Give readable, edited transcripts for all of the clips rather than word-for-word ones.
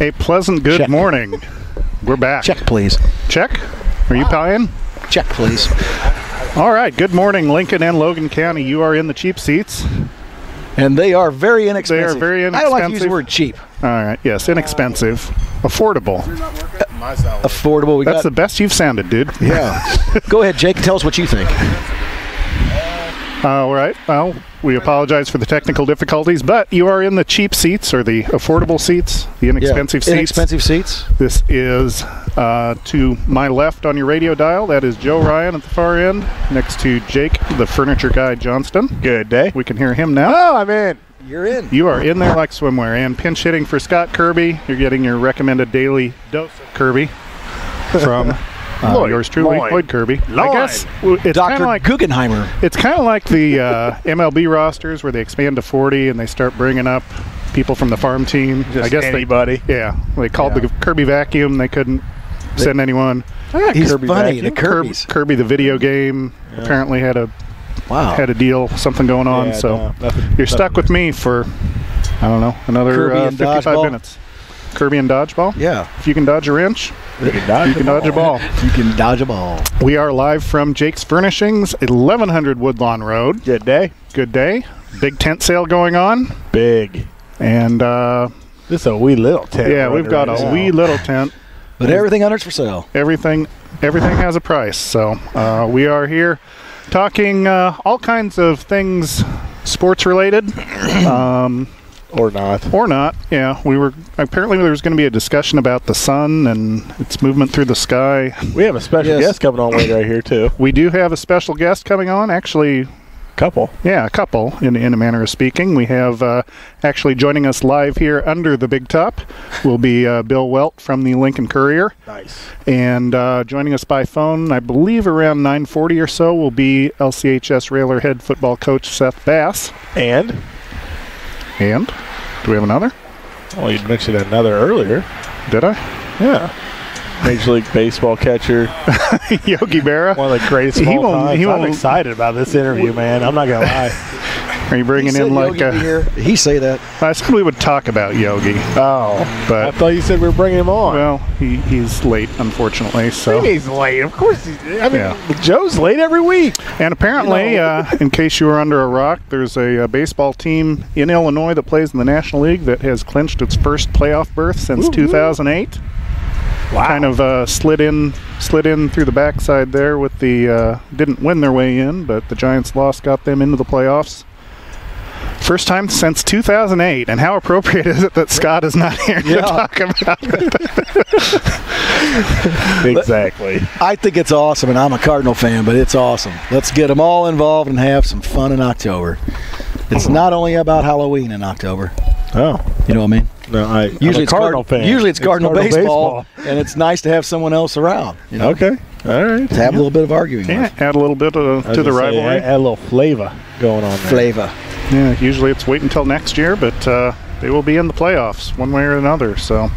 A pleasant good morning. We're back. Check, please. Check? Are you paying? Check, please. All right. Good morning, Lincoln and Logan County. You are in the cheap seats. And they are very inexpensive. They are very inexpensive. I don't like to use the word cheap. All right. Yes, inexpensive. Affordable. Affordable. That's the best you've sounded, dude. Yeah. Go ahead, Jake. Tell us what you think. All right. Well, we apologize for the technical difficulties, but you are in the cheap seats or the affordable seats, the inexpensive seats. Inexpensive seats. This is to my left on your radio dial. That is Joe Ryan at the far end, next to Jake, the furniture guy, Johnston. Good day. We can hear him now. Oh, I'm in. You're in. You are in there like swimwear. And pinch hitting for Scott Kirby. You're getting your recommended daily dose of Kirby from yours truly, Loyd Kirby. Loyd. I guess it's kind Dr. of like Guggenheimer. It's kind of like the MLB rosters where they expand to 40 and they start bringing up people from the farm team. Just I guess anybody. They called the Kirby vacuum. They couldn't send anyone. He's Kirby funny. vacuum. The Kirbys. Kirby the video game apparently had a deal, something going on. Yeah, so no, you're stuck with me for I don't know another 55 minutes. Kirby and dodgeball. Yeah. If you can dodge a wrench, you can dodge a ball. You can dodge a ball. We are live from Jake's Furnishings, 1100 Woodlawn Road. Good day. Good day. Big tent sale going on. Big. And this is a wee little tent. yeah, we've got a wee little tent. But everything under it's for sale. Everything has a price. So we are here talking all kinds of things sports related. Or not. Yeah, apparently there was going to be a discussion about the sun and its movement through the sky. We have a special guest coming on later right here, too. We do have a special guest coming on, actually. Couple. Yeah, a couple, in a manner of speaking. We have actually joining us live here under the big top will be Bill Welt from the Lincoln Courier. Nice. And joining us by phone, I believe around 9:40 or so, will be LCHS Railer head football coach Seth Bass. And do we have another? Well, you mentioned another earlier. Did I? Yeah. Major League Baseball catcher. Yogi Berra. One of the greatest of all time. I'm excited about this interview, man. I'm not going to lie. Are you bringing in like a... He say that. I said we would talk about Yogi. Oh. But I thought you said we were bringing him on. Well, he's late, unfortunately. So he's late. Of course Joe's late every week. And apparently, in case you were under a rock, there's a baseball team in Illinois that plays in the National League that has clinched its first playoff berth since 2008. Wow. Kind of slid in through the backside there with the didn't win their way in, but the Giants' loss got them into the playoffs. First time since 2008, and how appropriate is it that Scott is not here to talk about it? Exactly. I think it's awesome, and I'm a Cardinal fan, but it's awesome. Let's get them all involved and have some fun in October. It's not only about Halloween in October. Oh. You know what I mean? No, usually I'm a Cardinal fan. Usually it's Cardinal baseball, and it's nice to have someone else around. You know? Okay. All right. To have a little bit of arguing with. Add a little bit to the rivalry. Add a little flavor going on there. Flavor. Yeah, usually it's wait until next year, but they will be in the playoffs one way or another. So,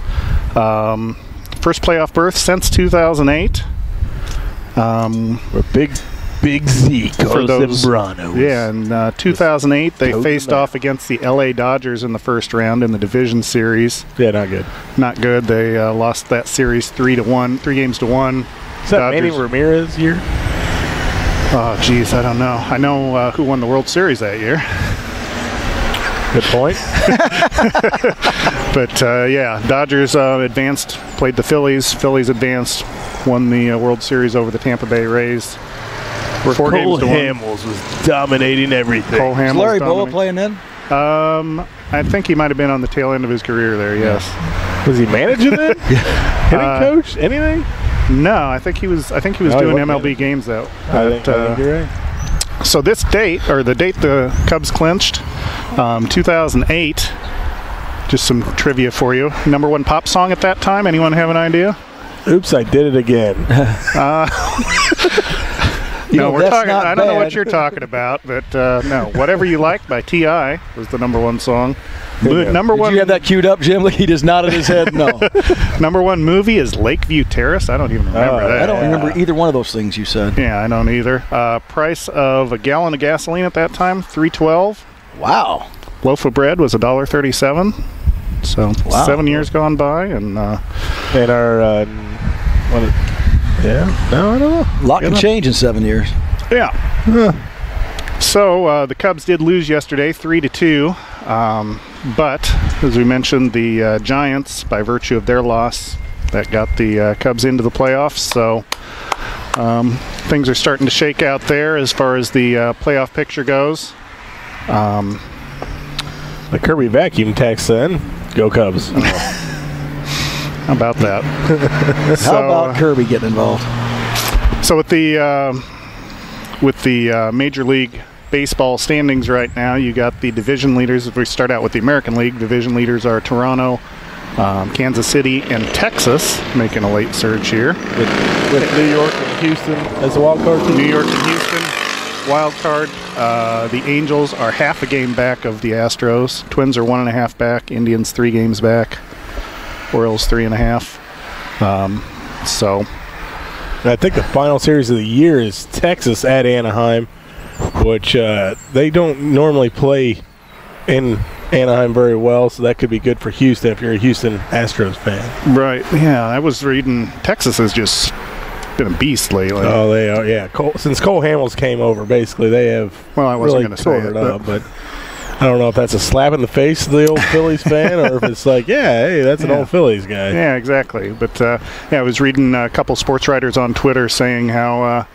first playoff berth since 2008. We're big Z for those Zambranos. Yeah, in 2008 they faced off against the LA Dodgers in the first round in the division series. Yeah, not good. Not good. They lost that series 3-1, 3 games to 1. Is that Manny Ramirez year? Oh, geez, I don't know. I know who won the World Series that year. Good point. But yeah, Dodgers advanced, played the Phillies. Phillies advanced, won the World Series over the Tampa Bay Rays. Cole Hamels was dominating everything. Cole Hamels was Larry Bowa playing then? I think he might have been on the tail end of his career there, yes. Was he managing then? Hitting coach? Anything? No, I think he was doing MLB games though. I think you're right. So this date, or the date the Cubs clinched, 2008, just some trivia for you. Number one pop song at that time, anyone have an idea? Oops, I did it again. No, we're talking. I don't know what you're talking about, but no. Whatever You Like by T.I. was the number one song. Number one. Did you have that queued up, Jim? He just nodded his head. No. Number one movie is Lakeview Terrace. I don't even remember that. I don't remember either one of those things you said. Yeah, I don't either. Price of a gallon of gasoline at that time, $3.12. Wow. Loaf of bread was $1.37. So Wow. 7 years gone by, and our I don't know. A lot can change in 7 years. yeah. So the Cubs did lose yesterday, 3-2. But as we mentioned, the Giants, by virtue of their loss, that got the Cubs into the playoffs. So things are starting to shake out there as far as the playoff picture goes. The Kirby vacuum text then. Go Cubs. How about that? How about Kirby getting involved? So with the Major League Baseball standings right now, you got the division leaders. If we start out with the American League, division leaders are Toronto, Kansas City, and Texas, making a late surge here. With New York and Houston as a wild card team. New York and Houston, wild card. The Angels are half a game back of the Astros. Twins are 1.5 back. Indians 3 games back. Orioles 3.5. So I think the final series of the year is Texas at Anaheim, which they don't normally play in Anaheim very well, so that could be good for Houston if you're a Houston Astros fan. right, yeah. I was reading Texas has just been a beast lately. Oh, they are, yeah. Since Cole Hamels came over, basically they have Well, I wasn't really going to say tore it, it up, but I don't know if that's a slap in the face to the old Phillies fan or if it's like, yeah, hey, that's an old Phillies guy. Yeah, exactly. But yeah, I was reading a couple sports writers on Twitter saying how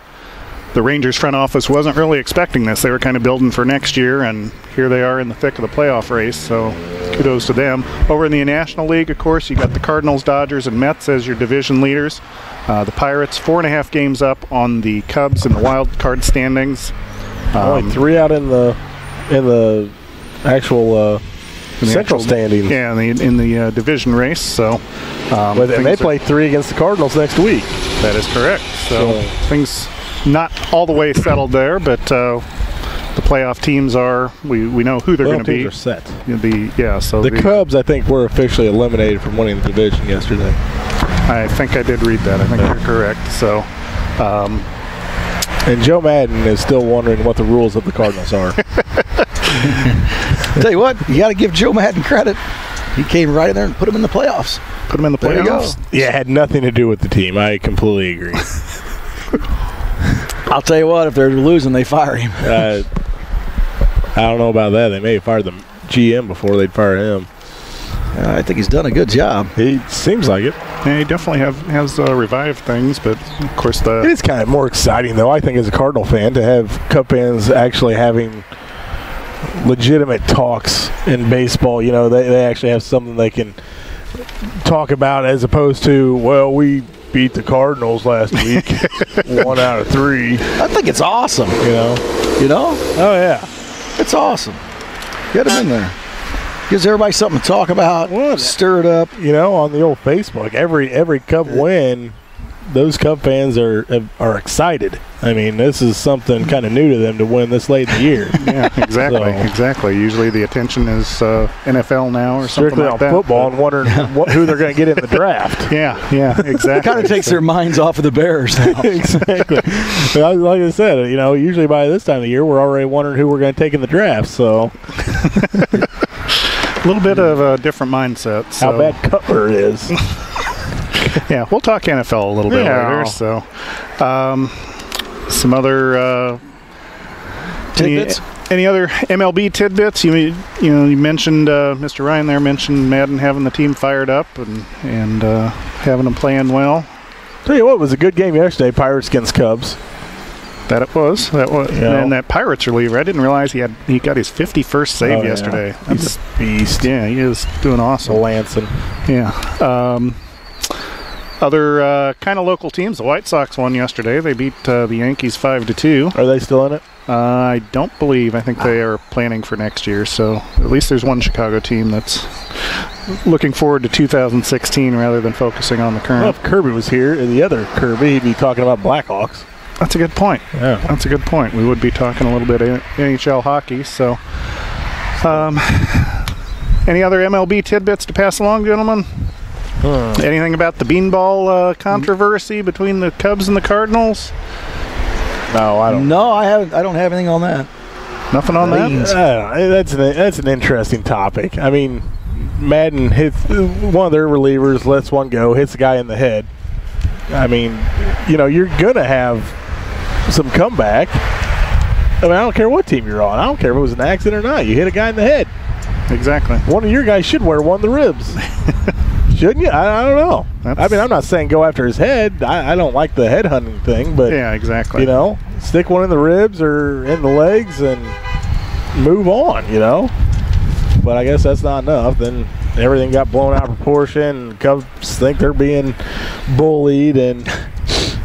the Rangers front office wasn't really expecting this. They were kind of building for next year, and here they are in the thick of the playoff race. So kudos to them. Over in the National League, of course, you got the Cardinals, Dodgers, and Mets as your division leaders. The Pirates 4.5 games up on the Cubs in the wild card standings. Only 3 out in the actual central standings. Yeah, in the division race. So, And they play 3 against the Cardinals next week. That is correct. So things not all the way settled there, but the playoff teams are. We know who they're going to be. Are set. So the Cubs, I think, were officially eliminated from winning the division yesterday. I think I did read that. I think you're correct. So. And Joe Madden is still wondering what the rules of the Cardinals are. Tell you what, you got to give Joe Madden credit. He came right in there and put him in the playoffs. Put him in the There you playoffs. go. Yeah, it had nothing to do with the team. I completely agree. I'll tell you what, if they're losing, they fire him. I don't know about that. They may have fired the GM before they'd fire him. I think he's done a good job. He seems like it. Yeah, he definitely has revived things, but of course It is kind of more exciting, though, I think, as a Cardinal fan, to have Cub fans actually having legitimate talks in baseball. You know, they actually have something they can talk about as opposed to, well, we beat the Cardinals last week, 1 out of 3. I think it's awesome. You know? Oh, yeah. It's awesome. Get him in there. Gives everybody something to talk about. Stir it up. You know, on the old Facebook, every Cub win, those Cub fans are excited. I mean, this is something kind of new to them to win this late in the year. Yeah, exactly, exactly. Usually the attention is NFL now or something strictly like on that. football and wondering who they're going to get in the draft. Yeah, exactly. It kind of takes their minds off of the Bears now. Exactly. Like I said, you know, usually by this time of the year, we're already wondering who we're going to take in the draft. So a little bit of a different mindset. So. How bad Cutler is. Yeah, we'll talk NFL a little bit later. So, some other tidbits. Any other MLB tidbits? You mentioned Mr. Ryan there mentioned Madden having the team fired up and having them playing well. Tell you what, it was a good game yesterday. Pirates against Cubs. That was, Yeah. And that Pirates reliever. I didn't realize he got his 51st save yesterday. Yeah. He's a beast. Yeah, he is doing awesome. Lansing. Yeah. Other kind of local teams. The White Sox won yesterday. They beat the Yankees 5-2. Are they still in it? I don't believe. I think they are planning for next year. So at least there's one Chicago team that's looking forward to 2016 rather than focusing on the current. Well, if Kirby was here, the other Kirby, he'd be talking about Blackhawks. That's a good point. Yeah. That's a good point. We would be talking a little bit of NHL hockey. So, any other MLB tidbits to pass along, gentlemen? Anything about the beanball controversy between the Cubs and the Cardinals? No, I don't. No, I haven't. I don't have anything on that. Nothing on that? That's an interesting topic. I mean, Madden hits one of their relievers, lets one go, hits the guy in the head. I mean, you're going to have some comeback. I mean, I don't care what team you're on. I don't care if it was an accident or not. You hit a guy in the head. Exactly. One of your guys should wear one of the ribs. Shouldn't you? I don't know. I mean, I'm not saying go after his head. I don't like the head hunting thing, but yeah, exactly. Stick one in the ribs or in the legs and move on. But I guess that's not enough. Then everything got blown out of proportion. Cubs think they're being bullied, and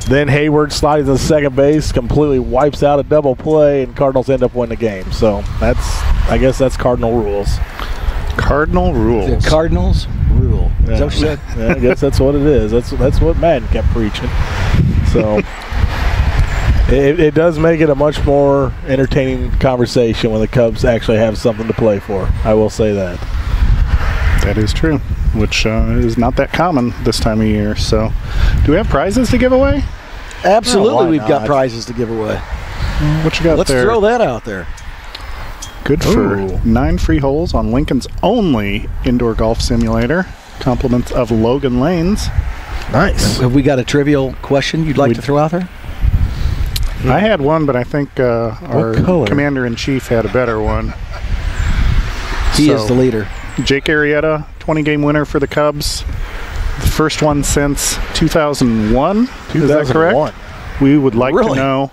then Hayward slides to second base, completely wipes out a double play, and Cardinals end up winning the game. So I guess that's Cardinal rules. Cardinal rules. The Cardinals rule. Yeah. Is that what you said? Yeah, I guess that's what it is. That's what Madden kept preaching. So it does make it a much more entertaining conversation when the Cubs actually have something to play for. I will say that. That is true, which is not that common this time of year. So, do we have prizes to give away? Absolutely, No, we've got prizes to give away. What you got Let's there? throw that out there. Good for 9 free holes on Lincoln's only indoor golf simulator. Compliments of Logan Lanes. Nice. Have we got a trivial question you'd like to throw out there? I had one, but I think our color? commander-in-chief had a better one. He is the leader. Jake Arrieta, 20-game winner for the Cubs. The first one since 2001. Is that correct? We would like to know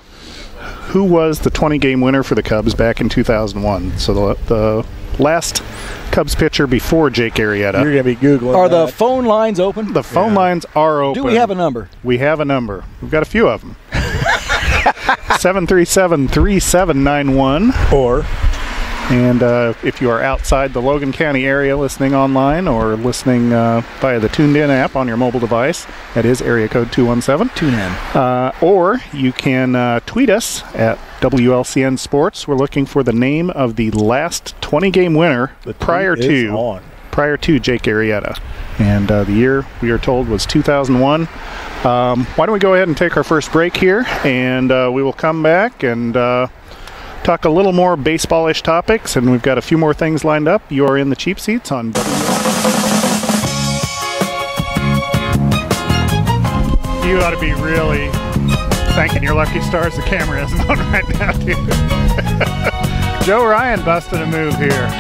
who was the 20-game winner for the Cubs back in 2001. So the last Cubs pitcher before Jake Arrieta. You're going to be Googling Are that. the phone lines open? The phone lines are open. Do we have a number? We have a number. We've got a few of them. 737-3791. And if you are outside the Logan County area listening online or listening via the Tuned In app on your mobile device, that is area code 217. Tune in. Or you can tweet us at WLCN Sports. We're looking for the name of the last 20-game winner prior to Jake Arrieta. And the year, we are told, was 2001. Why don't we go ahead and take our first break here, and we will come back and talk a little more baseball-ish topics, and we've got a few more things lined up. You are in the cheap seats on You ought to be really thanking your lucky stars the camera isn't on right now, dude. Joe Ryan busted a move here.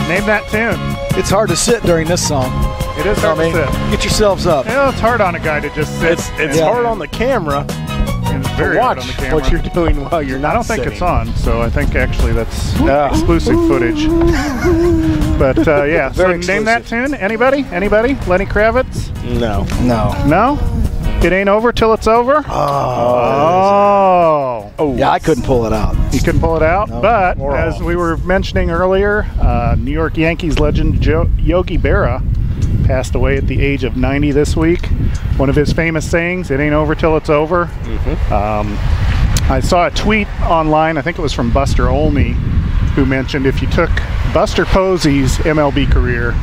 Name that tune. It's hard to sit during this song. It is hard to sit. Get yourselves up. Yeah, it's hard on a guy to just sit. It's hard on the camera. It's very watch hard on the camera. what you're doing while you're not I don't think sitting. it's on, so I think actually that's exclusive footage. But yeah, so name that tune. Anybody? Lenny Kravitz? No. No? It ain't over till it's over? Oh. Yeah, I couldn't pull it out. You couldn't pull it out, No. but as we were mentioning earlier, New York Yankees legend Yogi Berra passed away at the age of 90 this week. One of his famous sayings, it ain't over till it's over. Mm-hmm. I saw a tweet online, I think it was from Buster Olney, who mentioned if you took Buster Posey's MLB career,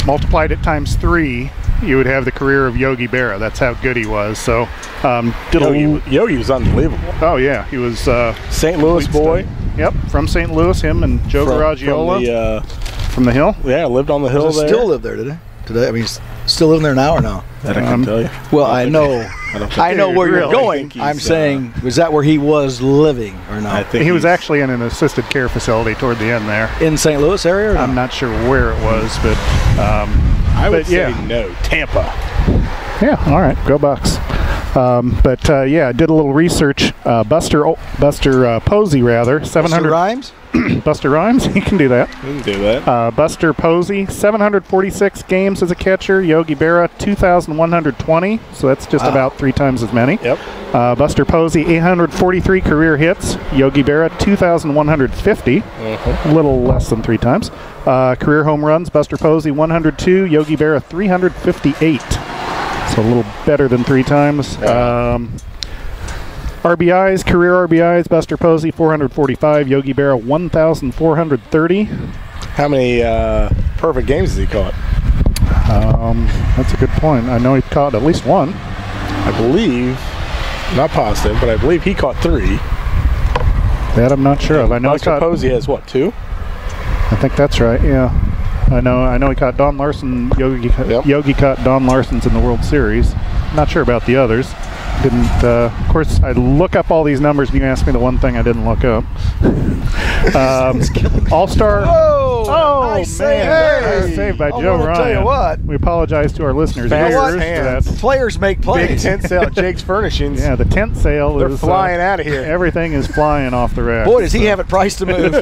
multiplied it times 3, you would have the career of Yogi Berra. That's how good he was. So, Yogi was unbelievable. Oh yeah, he was St. Louis boy. Yep, from St. Louis. Him and Joe Garagiola from the Hill. Yeah, lived on the hill there. Still live there today? I mean, still living there now or no? That I can tell you. Well, I know where you're really going. I'm saying, was that where he was living or not? I think He was actually in an assisted care facility toward the end there. In St. Louis area? Or no? I'm not sure where it was, but I would say yeah. no. Tampa. Yeah, all right, go Bucks. Yeah, I did a little research. Buster Posey, rather. 700 Rhymes? Buster Rhymes, he can do that. We can do that. Buster Posey, 746 games as a catcher. Yogi Berra, 2,120. So that's just about 3 times as many. Yep. Buster Posey, 843 career hits. Yogi Berra, 2,150. A little less than 3 times. Career home runs, Buster Posey, 102. Yogi Berra, 358. So a little better than 3 times. RBIs, career RBIs, Buster Posey, 445. Yogi Berra, 1,430. How many perfect games has he caught? That's a good point. I know he caught at least 1. I believe, not positive, but I believe he caught 3. That I'm not sure of. I know Buster he caught. Posey has what, 2? I think that's right. Yeah. I know he caught Don Larson. Yogi caught Don Larson's in the World Series. Not sure about the others. Didn't. Of course, I look up all these numbers, and you asked me the one thing I didn't look up. All-Star. Oh, nice man! Saved by Joe Ryan. Tell you what, we apologize to our listeners. Players make plays. Big tent sale at Jake's Furnishings. Yeah, the tent sale. They're flying out of here. Everything is flying off the rack. Boy, does he have it priced to move.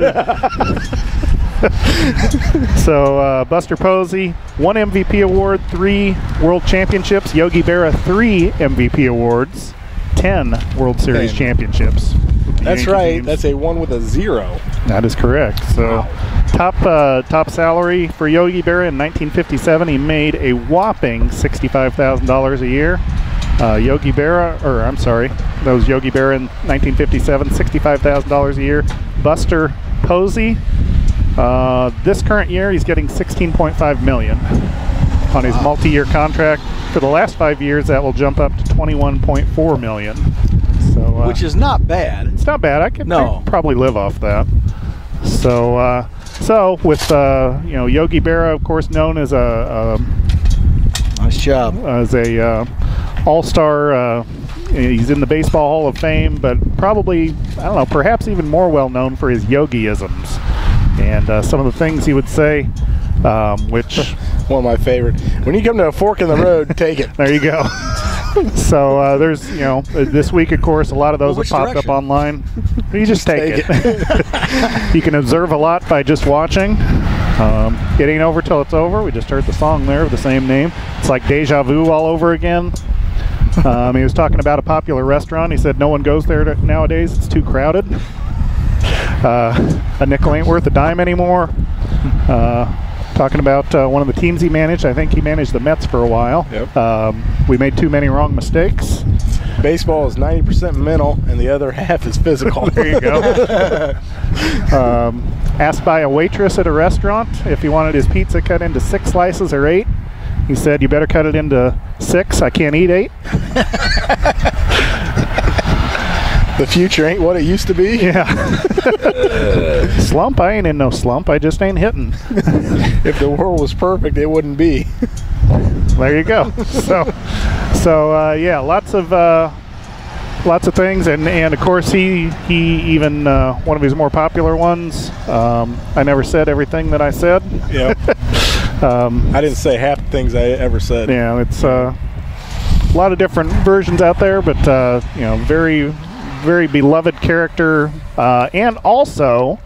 So Buster Posey, 1 MVP award, 3 World Championships. Yogi Berra, 3 MVP awards, 10 World Series championships. That's right. Teams. That's a 1 with a 0. That is correct. So top salary for Yogi Berra in 1957, he made a whopping $65,000 a year. Yogi Berra, that was Yogi Berra in 1957, $65,000 a year. Buster Posey, this current year, he's getting $16.5 million on his multi-year contract. For the last 5 years, that will jump up to $21.4 million. So, which is not bad. It's not bad. I could probably live off that. So with Yogi Berra, of course, known as a nice job as a all-star. He's in the Baseball Hall of Fame, but probably, I don't know, perhaps even more well-known for his yogi-isms and some of the things he would say, which... One of my favorite. When you come to a fork in the road, take it. There you go. So there's, this week, of course, a lot of those have popped up online. You just take it. You can observe a lot by just watching. It ain't over till it's over. We just heard the song there of the same name. It's like deja vu all over again. He was talking about a popular restaurant. He said no one goes there nowadays. It's too crowded. A nickel ain't worth a dime anymore. Talking about one of the teams he managed. I think he managed the Mets for a while. Yep. We made too many wrong mistakes. Baseball is 90% mental, and the other half is physical. There you go. Asked by a waitress at a restaurant if he wanted his pizza cut into 6 slices or 8. He said, "You better cut it into 6. I can't eat 8." The future ain't what it used to be. Yeah. Slump? I ain't in no slump. I just ain't hitting. If the world was perfect, it wouldn't be. There you go. So yeah, lots of things, and of course he even one of his more popular ones. I never said everything that I said. Yeah. I didn't say half the things I ever said. Yeah, it's a lot of different versions out there, but very, very beloved character, and also,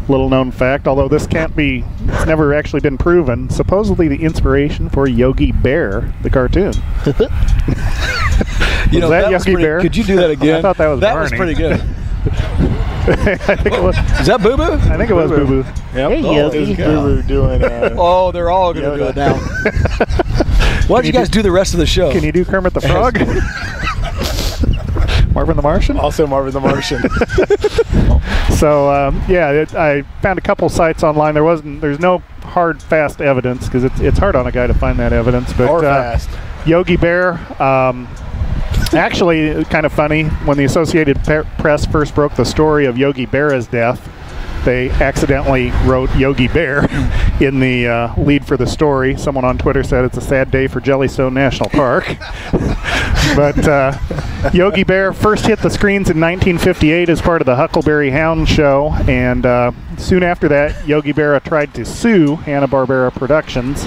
little known fact, although this it's never actually been proven, supposedly the inspiration for Yogi Bear, the cartoon. that Yogi Bear? Could you do that again? I thought that was Barney. Was pretty good. I think it was. Is that Boo Boo? I think it was Boo Boo. Yep. Hey, Yogi. Boo Boo doing. Oh, they're all going to do it now. Why don't you guys do the rest of the show? Can you do Kermit the Frog? Marvin the Martian? Also Marvin the Martian. So, I found a couple sites online. There's no hard, fast evidence because it's hard on a guy to find that evidence. But fast. Yogi Bear, actually, kind of funny, when the Associated Press first broke the story of Yogi Berra's death, they accidentally wrote Yogi Bear in the lead for the story. Someone on Twitter said it's a sad day for Jellystone National Park. But Yogi Bear first hit the screens in 1958 as part of the Huckleberry Hound show, and soon after that, Yogi Berra tried to sue Hanna-Barbera Productions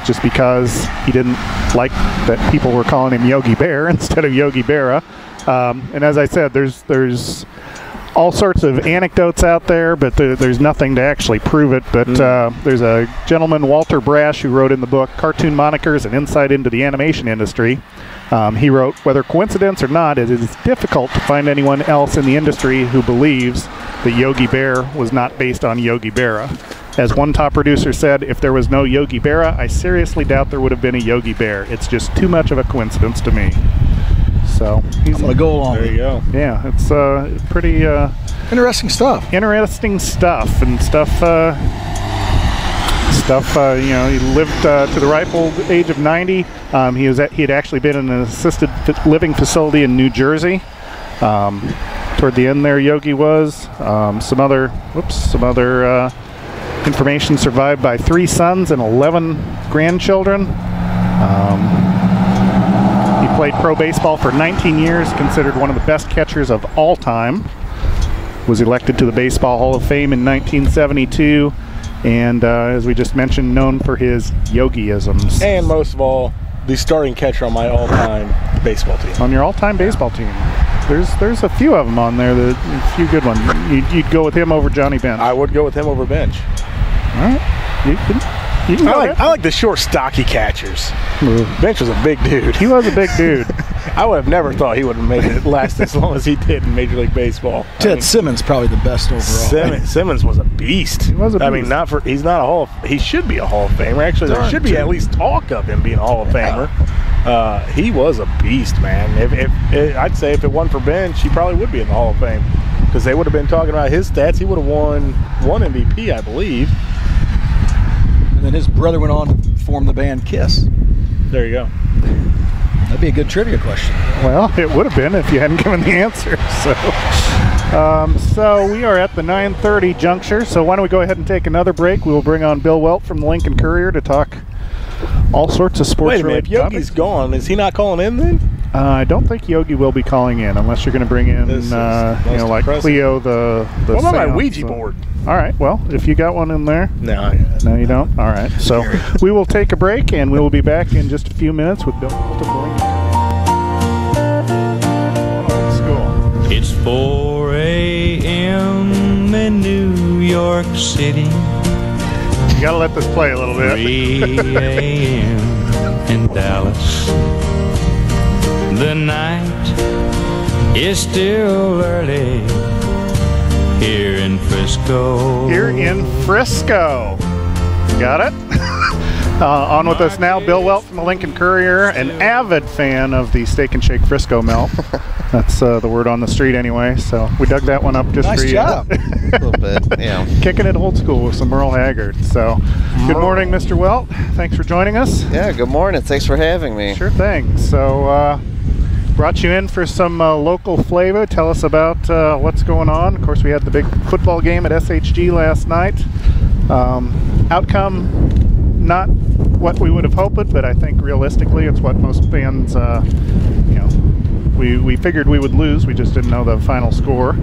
just because he didn't like that people were calling him Yogi Bear instead of Yogi Berra. And as I said, there's all sorts of anecdotes out there, but there's nothing to actually prove it. But there's a gentleman, Walter Brash, who wrote in the book Cartoon Monikers, An Insight into the Animation Industry. He wrote, "Whether coincidence or not, it is difficult to find anyone else in the industry who believes that Yogi Bear was not based on Yogi Berra. As one top producer said, if there was no Yogi Berra, I seriously doubt there would have been a Yogi Bear. It's just too much of a coincidence to me." So I'm going to go along. There you go. Yeah, it's pretty interesting stuff. Interesting stuff, and stuff. He lived to the ripe old age of 90. He had actually been in an assisted living facility in New Jersey. Toward the end there, Yogi was some other Information survived by 3 sons and 11 grandchildren. He played pro baseball for 19 years, considered one of the best catchers of all time. Was elected to the Baseball Hall of Fame in 1972. And as we just mentioned, known for his yogiisms. And most of all, the starting catcher on my all-time baseball team. On your all-time baseball team. There's a few of them on there, a few good ones. You'd go with him over Johnny Bench. I would go with him over Bench. All right. You can I like the short, stocky catchers. Bench was a big dude. He was a big dude. I would have never thought he would have made it last as long as he did in Major League Baseball. Ted Simmons probably the best overall. Simmons was a beast. He was a beast. I mean, he's not a he should be a Hall of Famer. Actually, there should be at least talk of him being a Hall of Famer. He was a beast, man. I'd say if it wasn't for Bench, he probably would be in the Hall of Fame because they would have been talking about his stats. He would have won 1 MVP, I believe. And then his brother went on to form the band Kiss. There you go. That'd be a good trivia question. Well, it would have been if you hadn't given the answer. So we are at the 9:30 juncture. So why don't we go ahead and take another break? We will bring on Bill Welt from the Lincoln Courier to talk all sorts of sports. Wait a minute, if Yogi's gone, is he not calling in then? I don't think Yogi will be calling in unless you're going to bring in, like Cleo the what about my seance, Ouija board? All right. Well, if you got one in there. No, No, you don't? All right. So we will take a break, and we will be back in just a few minutes with Bill Welt of the Lincoln School. It's 4 a.m. in New York City. You got to let this play a little bit. 3 a.m. in Dallas. The night is still early here in Frisco. Here in Frisco. Got it? On with us now, Bill Welt from the Lincoln Courier, an avid fan of the Steak and Shake Frisco Melt. That's the word on the street anyway, so we dug that one up just for you. Nice job. A little bit, yeah. Kicking it old school with some Merle Haggard. So, good morning, Mr. Welt. Thanks for joining us. Yeah, good morning. Thanks for having me. Sure thing. So, brought you in for some local flavor. Tell us about what's going on. Of course, we had the big football game at SHG last night. Outcome, not what we would have hoped, but I think realistically it's what most fans, we figured we would lose. We just didn't know the final score.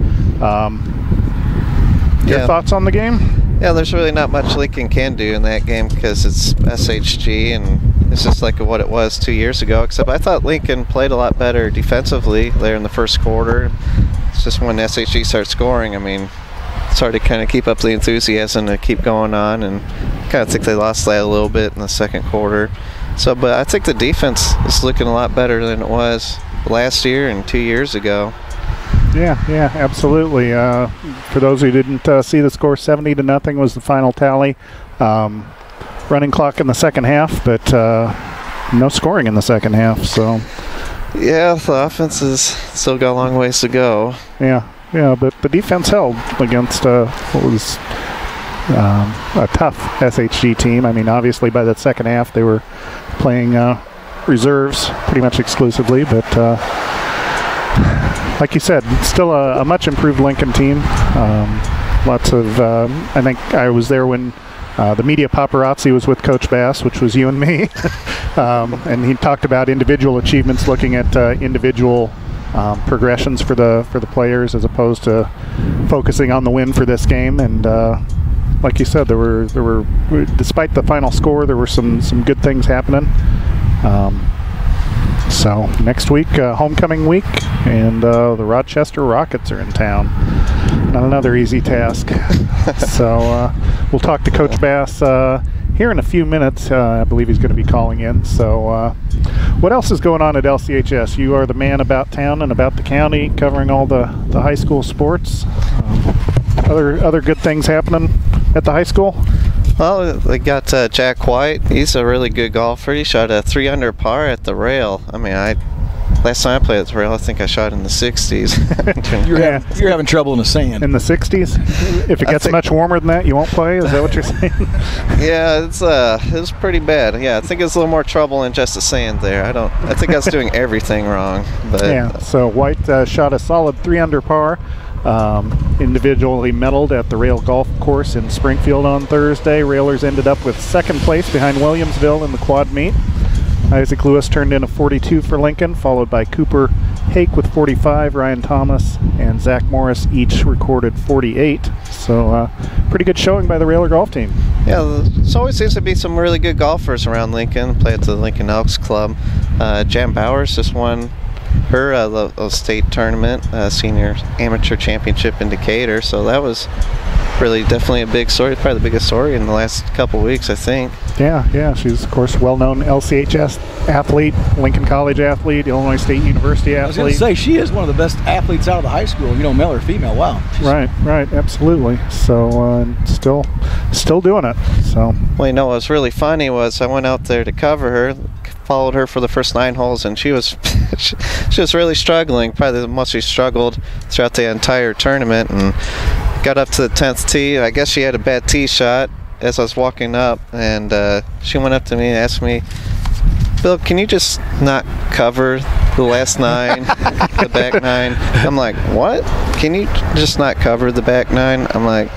Your thoughts on the game? Yeah, there's really not much Lincoln can do in that game because it's SHG and it's just like what it was 2 years ago, except I thought Lincoln played a lot better defensively there in the first quarter. It's just when SHG starts scoring, I mean, it's hard to kind of keep up the enthusiasm to keep going on, and I kind of think they lost that a little bit in the second quarter. So, but I think the defense is looking a lot better than it was last year and 2 years ago. Yeah, absolutely. For those who didn't see the score, 70-0 was the final tally. Running clock in the second half, but no scoring in the second half. So, yeah, the offense has still got a long ways to go. Yeah, but the defense held against what was a tough SHG team. I mean, obviously by the second half they were playing reserves pretty much exclusively, but like you said, still a much improved Lincoln team. Lots of, I think I was there when the media paparazzi was with Coach Bass, which was you and me, and he talked about individual achievements, looking at individual progressions for the players as opposed to focusing on the win for this game. And like you said, there were despite the final score, there were some good things happening. So next week, homecoming week, and the Rochester Rockets are in town. Not another easy task. So we'll talk to Coach Bass here in a few minutes. I believe he's going to be calling in. So what else is going on at LCHS? You are the man about town and about the county, covering all the high school sports. Other good things happening at the high school? Well, they got Jack White. He's a really good golfer. He shot a 3-under par at the rail. I mean, last time I played at the rail, I think I shot in the 60s. You're having trouble in the sand. In the 60s? If it gets much warmer than that, you won't play? Is that what you're saying? Yeah, it was pretty bad. Yeah, I think it's a little more trouble than just the sand there. I think I was doing everything wrong. But yeah, so White shot a solid 3-under par. individually medaled at the Rail Golf Course in Springfield on Thursday. Railers ended up with second place behind Williamsville in the quad meet. Isaac Lewis turned in a 42 for Lincoln, followed by Cooper Hake with 45. Ryan Thomas and Zach Morris each recorded 48. So pretty good showing by the Railer golf team. Yeah, there always seems to be some really good golfers around Lincoln. Play at the Lincoln Elks Club. Jan Bowers just won her state tournament, senior amateur championship in Decatur. So that was really definitely a big story. Probably the biggest story in the last couple weeks, I think. Yeah. She's, of course, well-known LCHS athlete, Lincoln College athlete, Illinois State University athlete. I was going to say, she is one of the best athletes out of the high school, male or female. Wow. Right, absolutely. So still doing it. So. Well, what's really funny was I went out there to cover her, followed her for the first 9 holes, and she was she was really struggling, probably the most she struggled throughout the entire tournament, and got up to the 10th tee. I guess she had a bad tee shot as I was walking up, and she went up to me and asked me, "Bill, can you just not cover the last 9, the back 9?" I'm like, "What? Can you just not cover the back 9?" I'm like,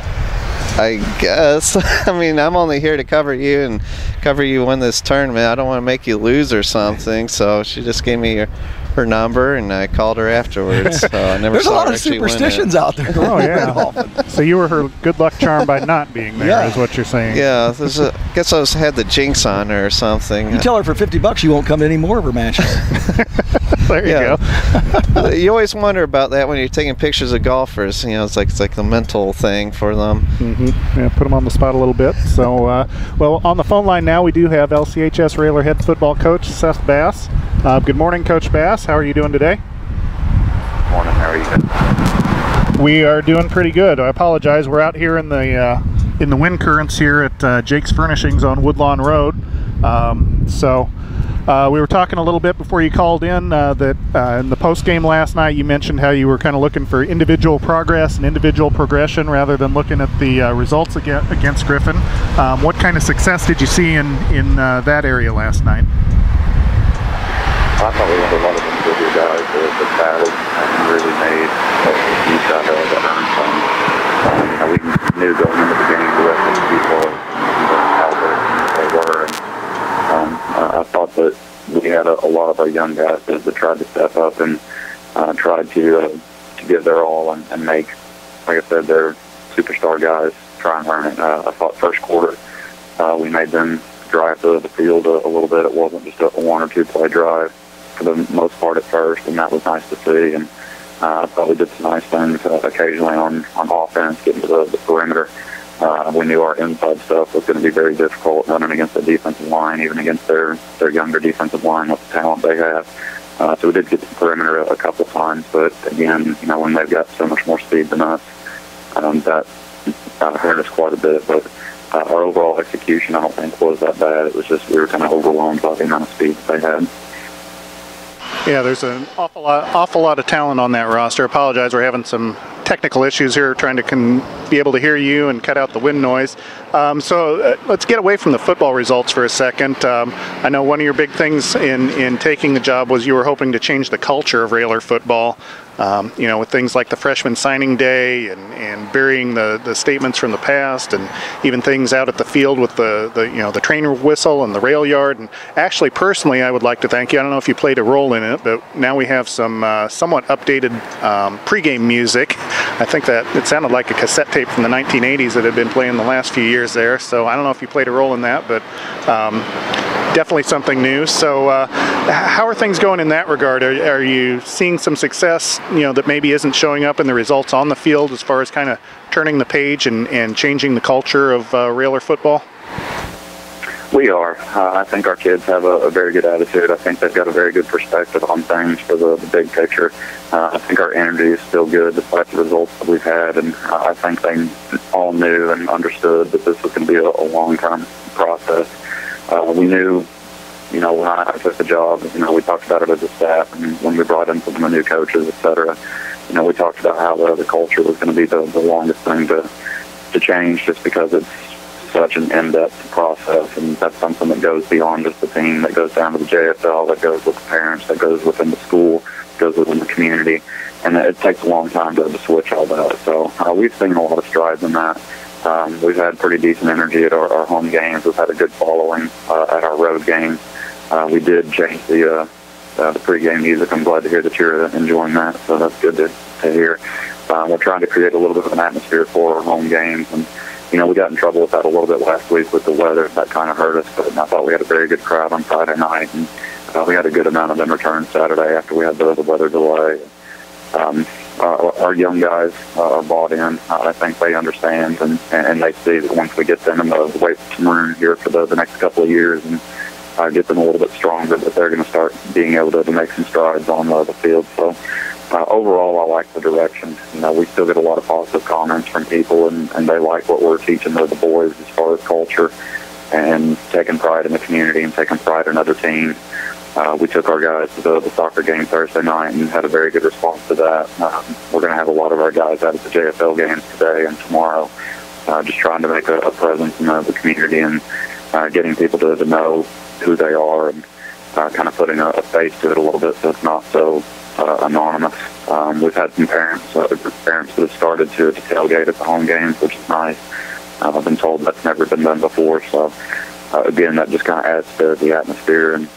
"I guess." I mean, I'm only here to cover you and cover you win this tournament. I don't want to make you lose or something. So she just gave me her number, and I called her afterwards. So I never There's saw a lot her of superstitions out there. Oh, yeah. So you were her good luck charm by not being there, is what you're saying. Yeah, I guess I had the jinx on her or something. You tell her for $50 you won't come to any more of her matches. There you go. You always wonder about that when you're taking pictures of golfers. It's like the mental thing for them. Mm-hmm. Yeah, put them on the spot a little bit. So, well, on the phone line now we do have LCHS Railer head football coach Seth Bass. Good morning, Coach Bass. How are you doing today? Morning. How are you? We are doing pretty good. I apologize. We're out here in the wind currents here at Jake's Furnishings on Woodlawn Road. We were talking a little bit before you called in that in the post game last night you mentioned how you were kind of looking for individual progress and individual progression rather than looking at the results against Griffin. What kind of success did you see in that area last night? I thought we had a lot of individual guys that battled and really made a huge shot to earn some. We knew going into the game the rest of the people how they were. And I thought that we had a lot of our young guys that tried to step up and tried to give their all and make, like I said, their superstar guys try and earn it. I thought first quarter we made them drive the field a little bit. It wasn't just a 1 or 2 play drive for the most part at first, and that was nice to see. And I thought we did some nice things occasionally on offense, getting to the perimeter. We knew our inside stuff was going to be very difficult running against the defensive line, even against their younger defensive line with the talent they have. So we did get to the perimeter a couple of times, but again, when they've got so much more speed than us, that hurt us quite a bit. But our overall execution, I don't think, was that bad. It was just we were kind of overwhelmed by the amount of speed that they had. Yeah, there's an awful lot of talent on that roster. I apologize, we're having some technical issues here, trying to be able to hear you and cut out the wind noise. Let's get away from the football results for a second. I know one of your big things in taking the job was you were hoping to change the culture of Railer football. With things like the freshman signing day and burying the statements from the past, and even things out at the field with the trainer whistle and the rail yard. And actually, personally, I would like to thank you. I don't know if you played a role in it, but now we have some somewhat updated pregame music. I think that it sounded like a cassette tape from the 1980s that had been playing the last few years there. So I don't know if you played a role in that, but definitely something new. So how are things going in that regard? Are you seeing some success, that maybe isn't showing up in the results on the field as far as kind of turning the page and changing the culture of Railer football? We are. I think our kids have a very good attitude. I think they've got a very good perspective on things for the big picture. I think our energy is still good despite the results that we've had, and I think they all knew and understood that this was going to be a long-term process. We knew, when I took the job, we talked about it as a staff, and when we brought in some of the new coaches, et cetera, we talked about how the culture was going to be the longest thing to change, just because it's such an in-depth process, and that's something that goes beyond just the team, that goes down to the JFL, that goes with the parents, that goes within the school. goes within the community, and it takes a long time to switch all that. So we've seen a lot of strides in that. We've had pretty decent energy at our home games. We've had a good following at our road games. We did change the pregame music. I'm glad to hear that you're enjoying that, so that's good to hear. We're trying to create a little bit of an atmosphere for our home games, and we got in trouble with that a little bit last week with the weather. That kind of hurt us, but I thought we had a very good crowd on Friday night, and we had a good amount of them return Saturday after we had the weather delay. Our young guys are bought in. I think they understand, and they see that once we get them in the weight room here for the next couple of years and get them a little bit stronger, that they're going to start being able to make some strides on the field. So overall, I like the direction. We still get a lot of positive comments from people, and they like what we're teaching the boys as far as culture and taking pride in the community and taking pride in other teams. We took our guys to the soccer game Thursday night and had a very good response to that. We're going to have a lot of our guys out at the JFL games today and tomorrow, just trying to make a presence in the community and getting people to know who they are and kind of putting a face to it a little bit so it's not so anonymous. We've had some parents that have started to tailgate at the home games, which is nice. I've been told that's never been done before, so again, that just kind of adds to the atmosphere. And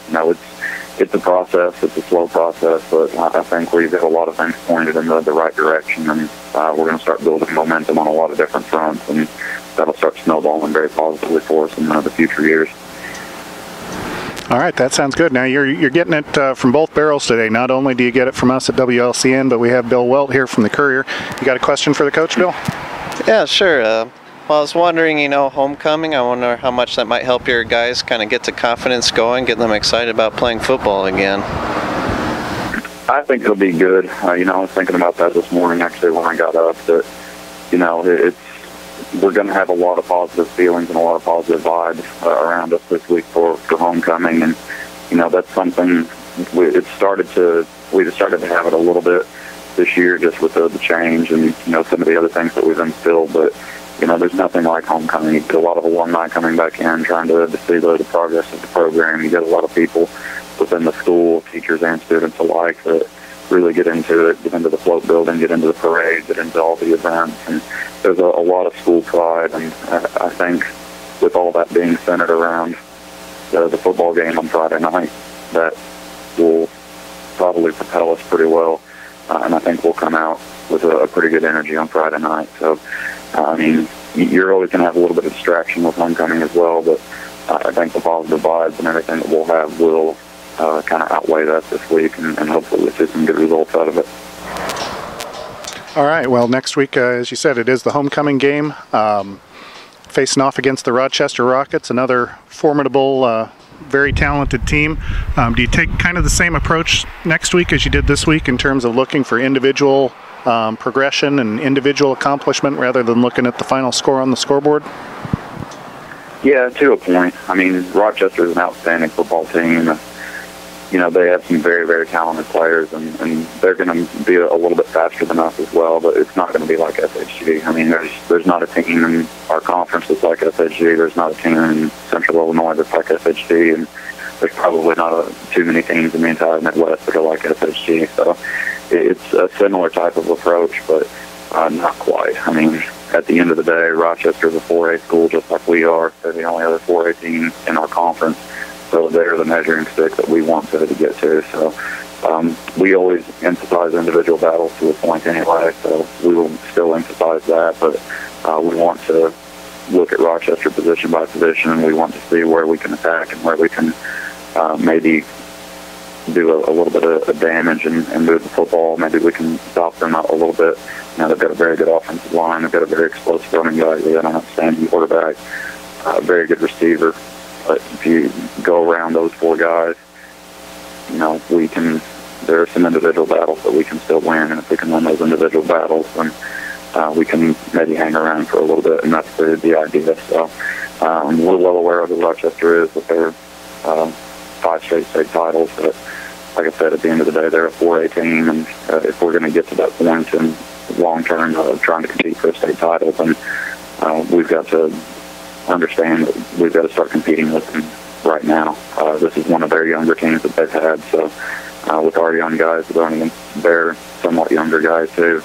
it's a process. It's a slow process, but I think we've got a lot of things pointed in the right direction, and we're going to start building momentum on a lot of different fronts, and that'll start snowballing very positively for us in the future years. All right, that sounds good. Now you're getting it from both barrels today. Not only do you get it from us at WLCN, but we have Bill Welt here from the Courier. You got a question for the coach, Bill? Yeah, sure. Well, I was wondering, homecoming, I wonder how much that might help your guys kind of get the confidence going, get them excited about playing football again. I think it'll be good. I was thinking about that this morning, actually, when I got up, that, we're going to have a lot of positive feelings and a lot of positive vibes around us this week for homecoming. And, that's something we just started to have it a little bit this year just with the change and, some of the other things that we've instilled. But, there's nothing like homecoming. You get a lot of alumni coming back in trying to see the progress of the program. You get a lot of people within the school, teachers and students alike, that really get into it, get into the float building, get into the parade, get into all the events. And there's a lot of school pride, and I think with all that being centered around the football game on Friday night, that will probably propel us pretty well. And I think we'll come out with a pretty good energy on Friday night. So, you're always going to have a little bit of distraction with homecoming as well, but I think the positive vibes and everything that we'll have will kind of outweigh that this week, and hopefully we'll see some good results out of it. All right, well, next week, as you said, it is the homecoming game, facing off against the Rochester Rockets, another formidable, very talented team. Do you take kind of the same approach next week as you did this week in terms of looking for individual progression and individual accomplishment rather than looking at the final score on the scoreboard? Yeah, to a point. Rochester is an outstanding football team. They have some very, very talented players, and they're going to be a little bit faster than us as well, but it's not going to be like FHG. There's not a team in our conference that's like FHG. There's not a team in Central Illinois that's like FHG, and there's probably not too many teams in the entire Midwest that are like FHG. So it's a similar type of approach, but not quite. At the end of the day, Rochester is a 4A school just like we are. They're the only other 4A team in our conference. So they're the measuring stick that we want to get to. So we always emphasize individual battles to a point anyway, so we will still emphasize that. But we want to look at Rochester position by position, and we want to see where we can attack and where we can maybe do a little bit of damage and move the football. Maybe we can stop them a little bit. They've got a very good offensive line. They've got a very explosive running guy. They got an outstanding quarterback, a very good receiver. But if you go around those four guys, there are some individual battles that we can still win. And if we can win those individual battles, then we can maybe hang around for a little bit. And that's the idea. So we're well aware of who Rochester is with their 5 straight state titles. But like I said, at the end of the day, they're a 4A team. And if we're going to get to that point in long term of trying to compete for a state title, then we've got to understand that we've got to start competing with them right now. This is one of their younger teams that they've had, so with our young guys going against their somewhat younger guys too.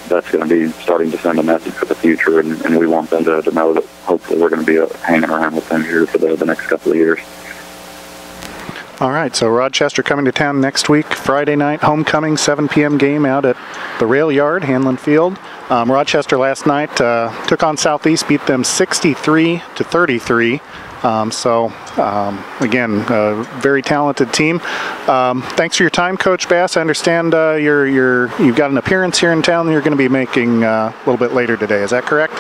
That's going to be starting to send a message for the future, and we want them to know that hopefully we're going to be hanging around with them here for the next couple of years. All right, so Rochester coming to town next week, Friday night, homecoming, 7 p.m. game out at the Rail Yard, Hanlon Field. Rochester last night took on Southeast, beat them 63-33. Again, a very talented team. Thanks for your time, Coach Bass. I understand you've got an appearance here in town that you're going to be making a little bit later today. Is that correct?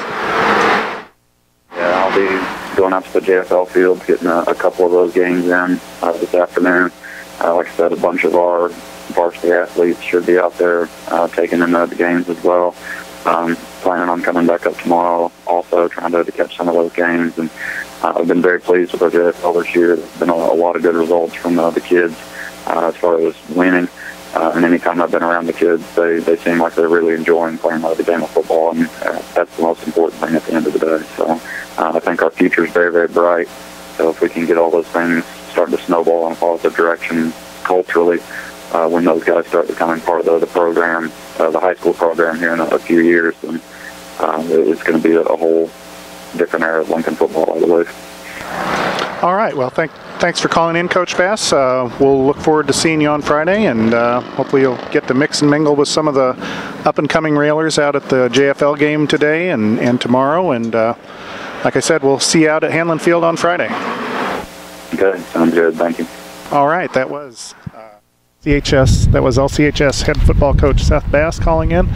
Yeah, I'll be going up to the JFL field, getting a couple of those games in this afternoon. Like I said, a bunch of our varsity athletes should be out there taking in the games as well. Planning on coming back up tomorrow, also trying to catch some of those games. And I've been very pleased with our JFL this year. There's been a lot of good results from the kids as far as winning. And anytime I've been around the kids, they seem like they're really enjoying playing the game of football, and that's the most important thing at the end of the day. So I think our future is very, very bright. So if we can get all those things starting to snowball in a positive direction culturally, when those guys start becoming part of the program, the high school program here in a few years, then it's going to be a whole different era of Lincoln football, I believe. All right. Well, thanks for calling in, Coach Bass. We'll look forward to seeing you on Friday, and hopefully you'll get to mix and mingle with some of the up-and-coming railers out at the JFL game today and tomorrow. And like I said, we'll see you out at Hanlon Field on Friday. Okay. Sounds good. Thank you. All right. That was LCHS head football coach Seth Bass calling in.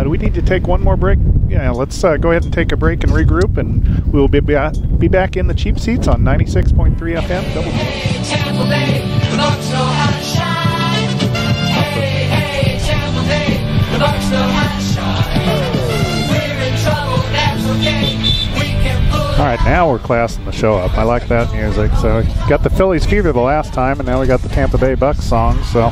Do we need to take one more break? Yeah, let's go ahead and take a break and regroup, and we'll be back in the cheap seats on 96.3 FM. Hey, Tampa Bay, the Bucs know how to shine. Hey, Tampa Bay, the Bucs know how to shine. We're in trouble, that's okay. We can pull. All right, now we're classing the show up. I like that music. So got the Phillies fever the last time, and now we got the Tampa Bay Bucs song. So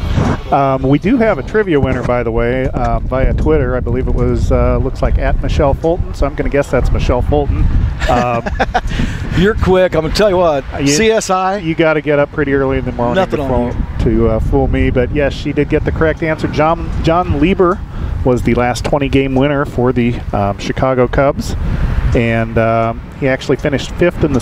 we do have a trivia winner, by the way, via Twitter. I believe it was looks like at Michelle Fulton. So I'm going to guess that's Michelle Fulton. You're quick. I'm going to tell you what. CSI. You got to get up pretty early in the morning to fool me. But yes, she did get the correct answer. John Lieber was the last 20-game winner for the Chicago Cubs. And he actually finished third in the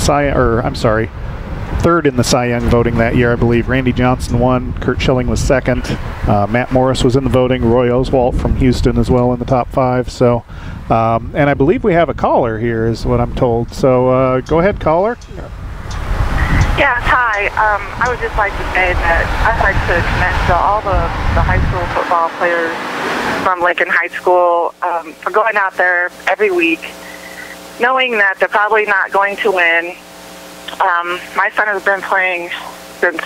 Cy Young voting that year, I believe. Randy Johnson won. Kurt Schilling was second. Matt Morris was in the voting. Roy Oswalt from Houston as well in the top 5. So, and I believe we have a caller here, is what I'm told. So go ahead, caller. Yes, hi. I would just like to say that I'd like to commend all the high school football players from Lincoln High School for going out there every week, knowing that they're probably not going to win. My son has been playing since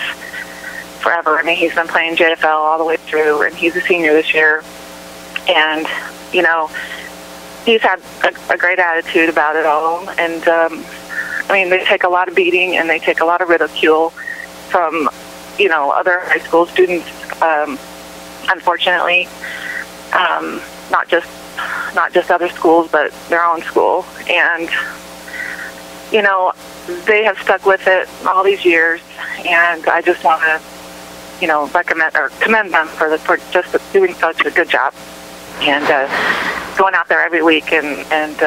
forever. I mean, he's been playing JFL all the way through, and he's a senior this year. And, you know, he's had a great attitude about it all. And, I mean, they take a lot of beating and they take a lot of ridicule from, you know, other high school students, unfortunately. Not just other schools, but their own school. And, you know, they have stuck with it all these years, and I just want to, you know, commend them for just doing such a good job and going out there every week and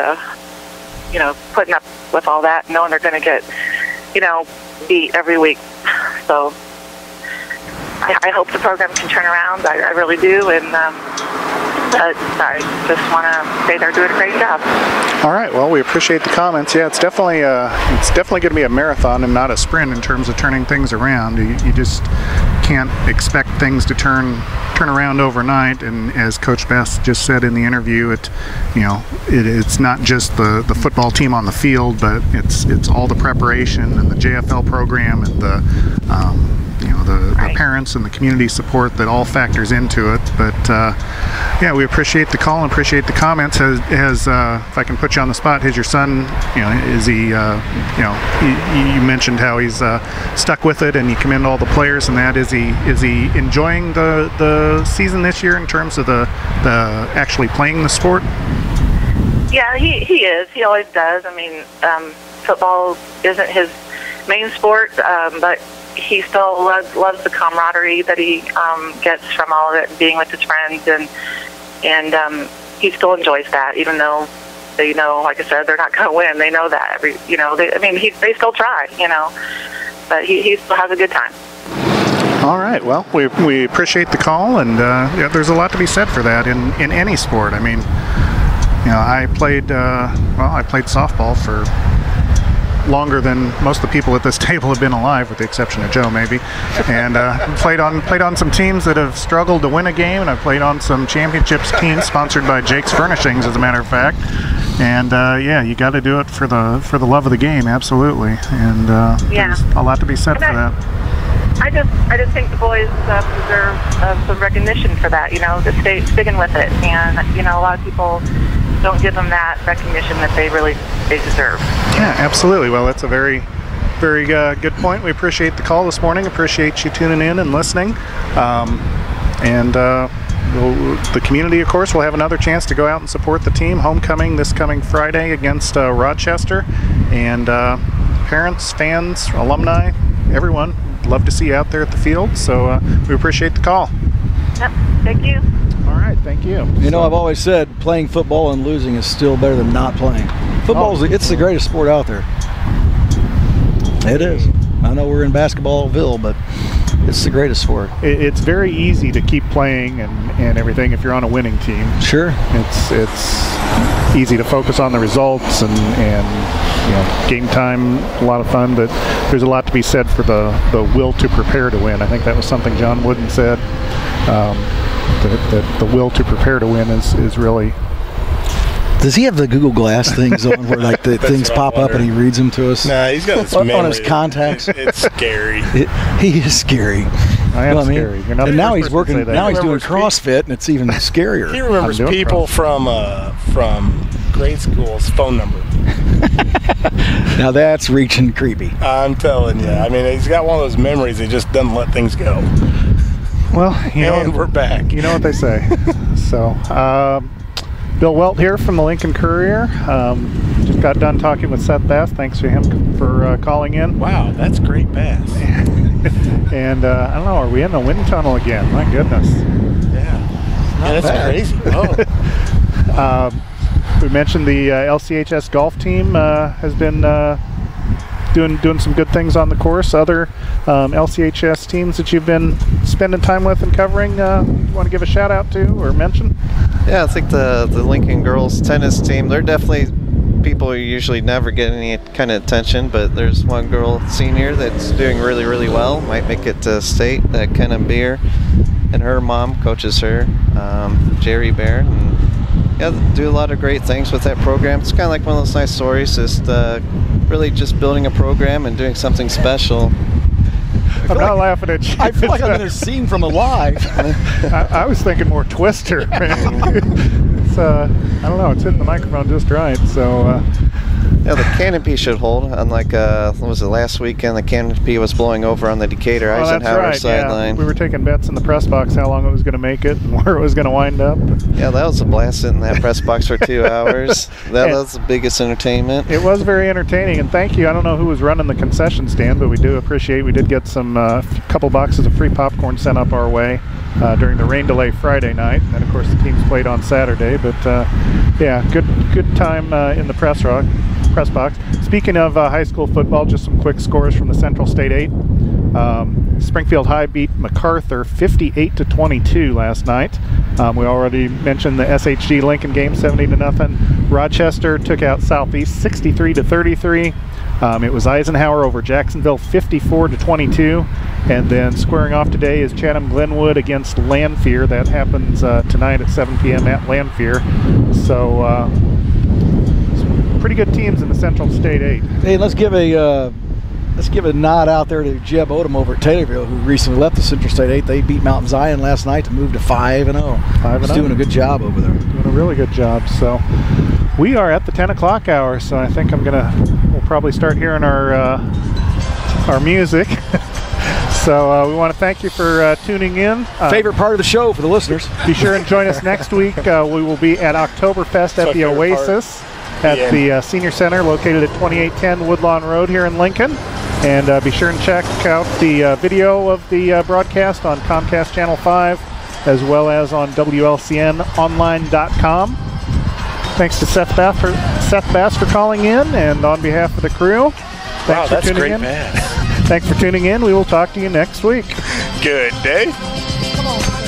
you know, putting up with all that, knowing they're going to get, you know, beat every week. So I hope the program can turn around. I really do, and I just want to say they're doing a great job. All right. Well, we appreciate the comments. Yeah, it's definitely going to be a marathon and not a sprint in terms of turning things around. You just can't expect things to turn around overnight. And as Coach Bass just said in the interview, it's not just the football team on the field, but it's all the preparation and the JFL program and the parents and the community support that all factors into it. But yeah, we appreciate the call and appreciate the comments. If I can put you on the spot, has your son, is he, you mentioned how he's stuck with it, and you commend all the players and that. Is he enjoying the season this year in terms of the actually playing the sport? Yeah, he is. He always does. I mean, football isn't his main sport, but he still loves the camaraderie that he gets from all of it, being with his friends, and he still enjoys that, even though they know, like I said, they're not going to win. They know that. They still try, but he still has a good time. All right. Well, we appreciate the call, and there's a lot to be said for that in any sport. I mean, I played softball for longer than most of the people at this table have been alive, with the exception of Joe, maybe. And played on some teams that have struggled to win a game, and I've played on some championships teams sponsored by Jake's Furnishings, as a matter of fact. And you got to do it for the love of the game, absolutely. And there's a lot to be said for that. I just think the boys deserve some recognition for that. To stay sticking with it, and a lot of people don't give them that recognition that they deserve. Yeah, absolutely. Well, that's a very, very good point. We appreciate the call this morning. Appreciate you tuning in and listening. The community, of course, will have another chance to go out and support the team. Homecoming this coming Friday against Rochester. And parents, fans, alumni, everyone, love to see you out there at the field. So we appreciate the call. Yep. Thank you. All right, thank you. I've always said playing football and losing is still better than not playing. It's the greatest sport out there. It is. I know we're in Basketballville, but it's the greatest sport. It's very easy to keep playing and everything if you're on a winning team. Sure. It's easy to focus on the results and game time, a lot of fun, but there's a lot to be said for the will to prepare to win. I think that was something John Wooden said. That the will to prepare to win is really. Does he have the Google Glass things on where the things pop up and he reads them to us? Nah, he's got this on his contacts. It's scary. He is scary. I am scary. You're not and the now first he's person working. to say that. Now he's doing CrossFit, and it's even scarier. He remembers people from grade school's phone number. Now that's reaching creepy. I'm telling you. I mean, he's got one of those memories. He just doesn't let things go. Well, we're back. You know what they say. So, Bill Welt here from the Lincoln Courier. Just got done talking with Seth Bass. Thanks to him for calling in. Wow, that's great pass. And I don't know, are we in the wind tunnel again? My goodness. Yeah, that's crazy. Oh. We mentioned the LCHS golf team has been doing some good things on the course. Other LCHS teams that you've been spending time with and covering, you want to give a shout out to or mention? Yeah, I think the Lincoln girls tennis team, they're definitely people who usually never get any kind of attention, but there's one girl senior that's doing really, really well, might make it to state, that Kenna Beer, and her mom coaches her, Jerry Bear, and do a lot of great things with that program. It's kind of like one of those nice stories, just really just building a program and doing something special. I'm not laughing at you. I feel like I'm in a scene from Alive. I was thinking more Twister. It's, I don't know, it's hitting the microphone just right. So, the canopy should hold. Unlike, what was it, last weekend, the canopy was blowing over on the Decatur Eisenhower sideline. Yeah. We were taking bets in the press box how long it was going to make it and where it was going to wind up. Yeah, that was a blast sitting in that press box for 2 hours. That was the biggest entertainment. It was very entertaining, and thank you. I don't know who was running the concession stand, but we do appreciate. We did get some couple boxes of free popcorn sent up our way during the rain delay Friday night, and then of course the teams played on Saturday. But good time in the press box. Speaking of high school football, just some quick scores from the Central State 8. Springfield High beat MacArthur 58-22 last night. We already mentioned the SHG Lincoln game, 70-0. Rochester took out Southeast 63-33. It was Eisenhower over Jacksonville 54-22. And then squaring off today is Chatham Glenwood against Lanphier. That happens tonight at 7 p.m. at Lanphier. So pretty good teams in the Central State 8. Hey, let's give a nod out there to Jeb Odom over at Taylorville, who recently left the Central State 8. They beat Mount Zion last night to move to 5-0. He's doing a good job over there. Doing a really good job. So we are at the 10 o'clock hour, so I think we'll probably start hearing our music. So we want to thank you for tuning in. Favorite part of the show for the listeners. Be sure and join us next week. We will be at Oktoberfest at the Oasis at the Senior Center located at 2810 Woodlawn Road here in Lincoln. And be sure and check out the video of the broadcast on Comcast Channel 5, as well as on WLCNonline.com. Thanks to Seth Bass for calling in, and on behalf of the crew, thanks for tuning in. Man. Thanks for tuning in. We will talk to you next week. Good day. Come on.